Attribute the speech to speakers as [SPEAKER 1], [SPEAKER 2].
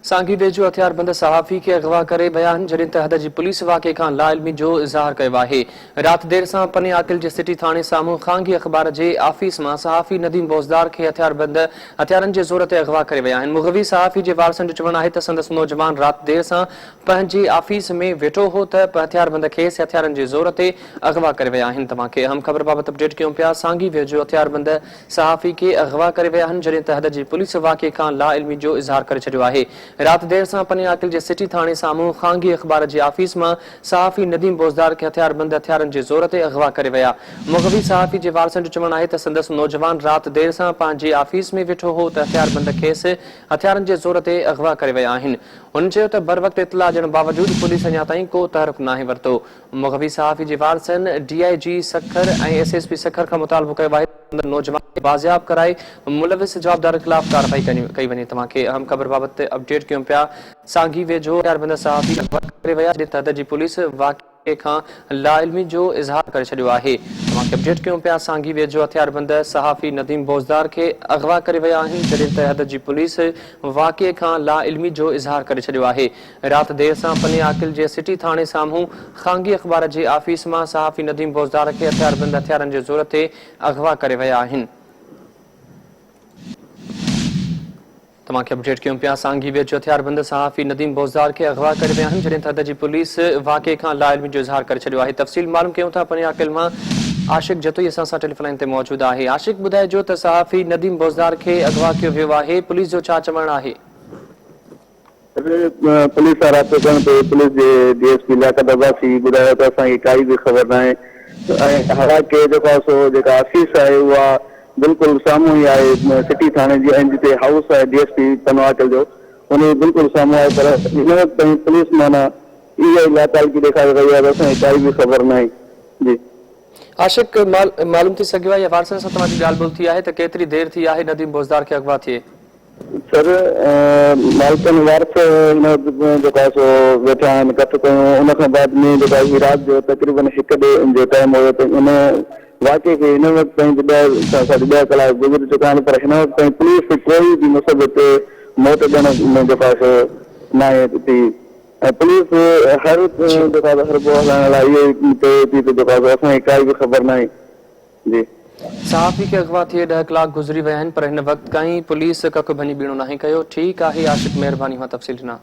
[SPEAKER 1] सांगी वेझो हथियारबंद सहाफ़ी खे अगवा करे विया आहिनि जॾहिं त हद जी पुलिस वाक़े खां लाइल्मी जो इज़हार कयो आहे। राति देर सां पने आकिल जे सिटी थाणे साम्हूं ख़ांगी अख़बार जे आफ़ीस मां सहाफ़ी नदीम बोज़दार खे हथियारबंद हथियारनि जे ज़ोर ते अगवा करे विया आहिनि। मुग़वी सहाफ़ी जे वारसनि जो चवणु आहे त संदसि नौजवान राति देर सां पंहिंजी आफ़ीस में वेठो हो त हथियारबंद खेसि हथियारनि जे ज़ोर ते अगवा करे विया आहिनि। तव्हांखे अहम ख़बर बाबति अपडेट कयूं पिया। सांगी वेझो हथियारबंद सहाफ़ी खे अगवा करे विया आहिनि जॾहिं त हद जी पुलिस वाक़े खां लाइल्मी जो इज़हार करे छॾियो आहे। रात देर सां पने आकिल जे सिटी थाणे साम्हूं ख़ांगी अख़बार जे आफ़ीस मां सहाफ़ी नदीम बोज़दार खे हथियारबंद हथियारनि जे ज़ोर ते अगवा करे विया। मुग़वी सहाफ़ी जे वारसनि जो चवणु आहे त संदसि नौजवान राति देर सां पंहिंजी आफ़ीस में वेठो हो त हथियारबंद खेसि हथियारनि जे ज़ोर ते अगवा करे विया आहिनि। हुन चयो त बर वक़्ति इतला ॾियण बावजूदि पुलिस अञा ताईं को तहरुक नाहे वरितो। मुग़वी सहाफ़ी जे वारसनि DIG सखर ऐं SSP सखर खां मुतालबो कयो आहे नौजवान खे बाज़ियाब कराए मुलविस जवाबदार ख़िलाफ़ कार्रवाई कई वञे। तव्हांखे अहम ख़बर बाबति अपडेट कयूं पिया। सांगी वेझो हथियारबंद सहाफ़ी अगवा करे विया जॾहिं त हद जी पुलिस वाक़े खां लाइल्मी जो इज़हार करे छॾियो आहे। तव्हांखे अपडेट कयूं पिया। सांगी वेझो हथियारबंद सहाफ़ी नदीम बोज़दार खे अगवा करे विया आहिनि जॾहिं त हद जी पुलिस वाक़े खां लाइल्मी जो इज़हार करे छॾियो आहे। राति देर सां पने आकिल जे सिटी थाणे साम्हूं ख़ांगी अख़बार जे आफ़ीस मां सहाफ़ी नदीम बोज़दार खे हथियारबंद हथियारनि जे ज़ोर ते अगवा करे विया आहिनि। तव्हांखे अपडेट कयूं पिया। सांगी वेझो हथियारबंद सहाफ़ी नदीम बोज़दार खे अगवा करे विया आहिनि जॾहिं त हद जी पुलिस वाक़े खां लाइल्मी जो इज़हार करे छॾियो आहे। तफ़सील मालूम कयूं था पने आकिल मां आशिक़ जतोई असां सां टेलीफोन लाइन ते मौजूदु आहे। आशिक़ ॿुधाइजो त सहाफ़ी नदीम बोज़दार खे अगवा कयो वियो आहे, पुलिस जो छा चवणु आहे?
[SPEAKER 2] पुलिस सां राब्तो करण ते पुलिस जे DSP लियाकत अब्बासी ॿुधायो त असांखे काई बि ख़बर न आहे ऐं हालांकि जेको आहे सो जेका आफ़ीस आहे उहा बिल्कुलु साम्हूं ई आहे सिटी थाणे जी ऐं जिते हाउस आहे DSP पनो आकिल जो उन बिल्कुलु साम्हूं आहे। पर हिन वक़्तु ताईं पुलिस माना इहा ई लातालगी ॾेखारे रही आहे त असांखे काई बि ख़बर न आहे। जी
[SPEAKER 1] आशिक़ मालूम थी सघियो आहे या वारसनि सां तव्हांजी ॻाल्हि ॿोल थी आहे त केतिरी देरि थी आहे नदीम बोज़दार खे अगवा थिए?
[SPEAKER 2] सर मालिकनि वारस हिन जेको आहे सो वेठा आहिनि कथ कयूं उन खां बाद में जेका ही राति जो तक़रीबन 1 जो टाइम हुयो त उन वाक़े खे हिन वक़्तु ताईं 2 कलाक गुज़री चुका आहिनि पर हिन वक़्तु ताईं पुलिस कोई बि मुसबत मौत ॾियण जेको आहे सो न आहे थी ऐं पुलिस हर जेको आहे हरबो हलाइण लाइ इहो चए थी त जेको आहे असांखे काई बि ख़बर न आहे। जी
[SPEAKER 1] सहाफ़ी खे अगवा थिए 10 कलाक गुज़री विया आहिनि पर हिन वक़्तु काई पुलिस कख भञी बीणो नाहे कयो। ठीकु आहे आशिक़, महिरबानी मां तफ़सील ॾिना।